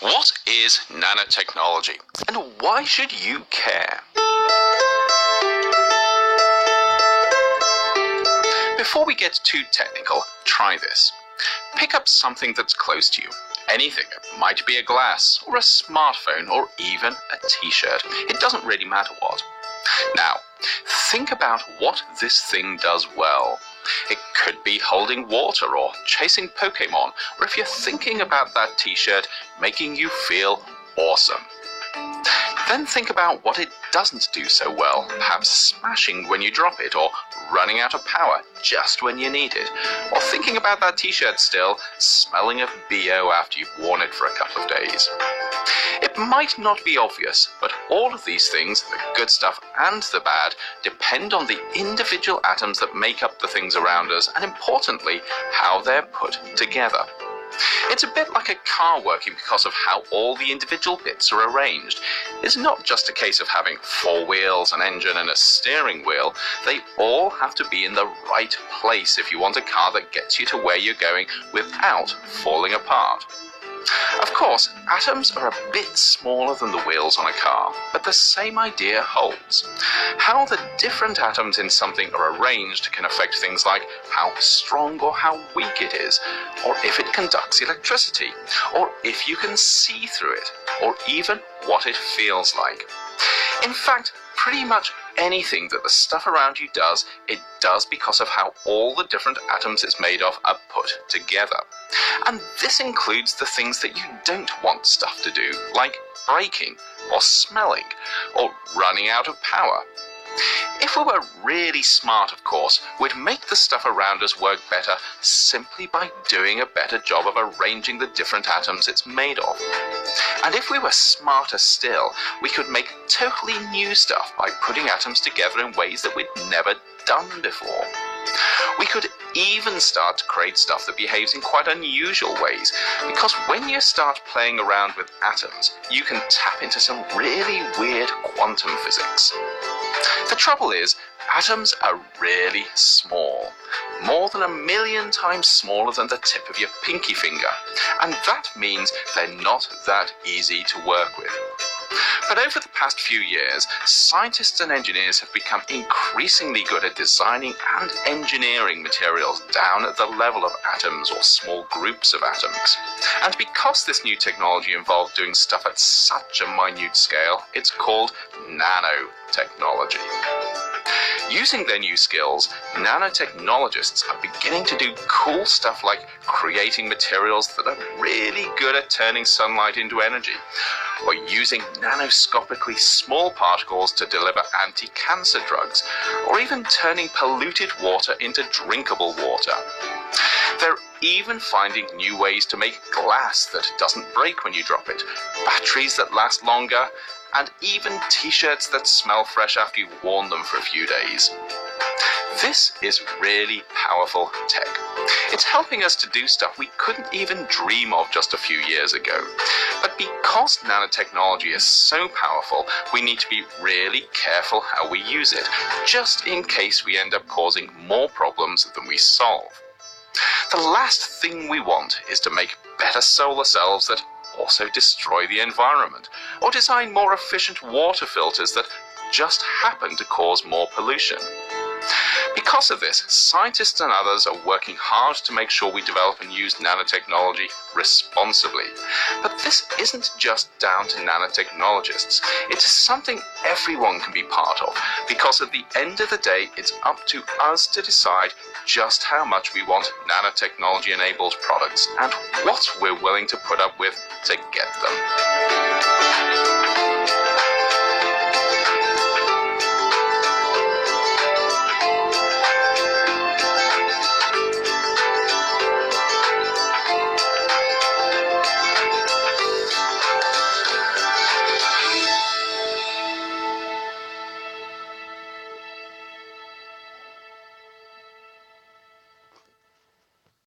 What is nanotechnology, and why should you care? Before we get too technical, try this. Pick up something that's close to you. Anything. It might be a glass, or a smartphone, or even a t-shirt. It doesn't really matter what. Now, think about what this thing does well. It could be holding water or chasing Pokemon, or if you're thinking about that t-shirt, making you feel awesome. Then think about what it doesn't do so well, perhaps smashing when you drop it, or running out of power just when you need it, or thinking about that t-shirt still, smelling of BO after you've worn it for a couple of days. It might not be obvious, but all of these things, the good stuff and the bad, depend on the individual atoms that make up the things around us, and importantly, how they're put together. It's a bit like a car working because of how all the individual bits are arranged. It's not just a case of having 4 wheels, an engine and a steering wheel. They all have to be in the right place if you want a car that gets you to where you're going without falling apart. Of course, atoms are a bit smaller than the wheels on a car, but the same idea holds. How the different atoms in something are arranged can affect things like how strong or how weak it is, or if it conducts electricity, or if you can see through it, or even what it feels like. In fact, pretty much anything that the stuff around you does, it does because of how all the different atoms it's made of are put together. And this includes the things that you don't want stuff to do, like breaking, or smelling, or running out of power. If we were really smart, of course, we'd make the stuff around us work better simply by doing a better job of arranging the different atoms it's made of. And if we were smarter still, we could make totally new stuff by putting atoms together in ways that we'd never done before. We could even start to create stuff that behaves in quite unusual ways, because when you start playing around with atoms, you can tap into some really weird quantum physics. The trouble is, atoms are really small, more than 1,000,000 times smaller than the tip of your pinky finger, and that means they're not that easy to work with. But over the past few years, scientists and engineers have become increasingly good at designing and engineering materials down at the level of atoms or small groups of atoms. And because this new technology involved doing stuff at such a minute scale, it's called nanotechnology. Using their new skills, nanotechnologists are beginning to do cool stuff like creating materials that are really good at turning sunlight into energy, or using nanoscopically small particles to deliver anti-cancer drugs, or even turning polluted water into drinkable water. They're even finding new ways to make glass that doesn't break when you drop it, batteries that last longer, and even t-shirts that smell fresh after you've worn them for a few days. This is really powerful tech. It's helping us to do stuff we couldn't even dream of just a few years ago. But because nanotechnology is so powerful, we need to be really careful how we use it, just in case we end up causing more problems than we solve. The last thing we want is to make better solar cells that also destroy the environment, or design more efficient water filters that just happen to cause more pollution. Because of this, scientists and others are working hard to make sure we develop and use nanotechnology responsibly. But this isn't just down to nanotechnologists. It's something everyone can be part of, because at the end of the day, it's up to us to decide just how much we want nanotechnology-enabled products and what we're willing to put up with to get them.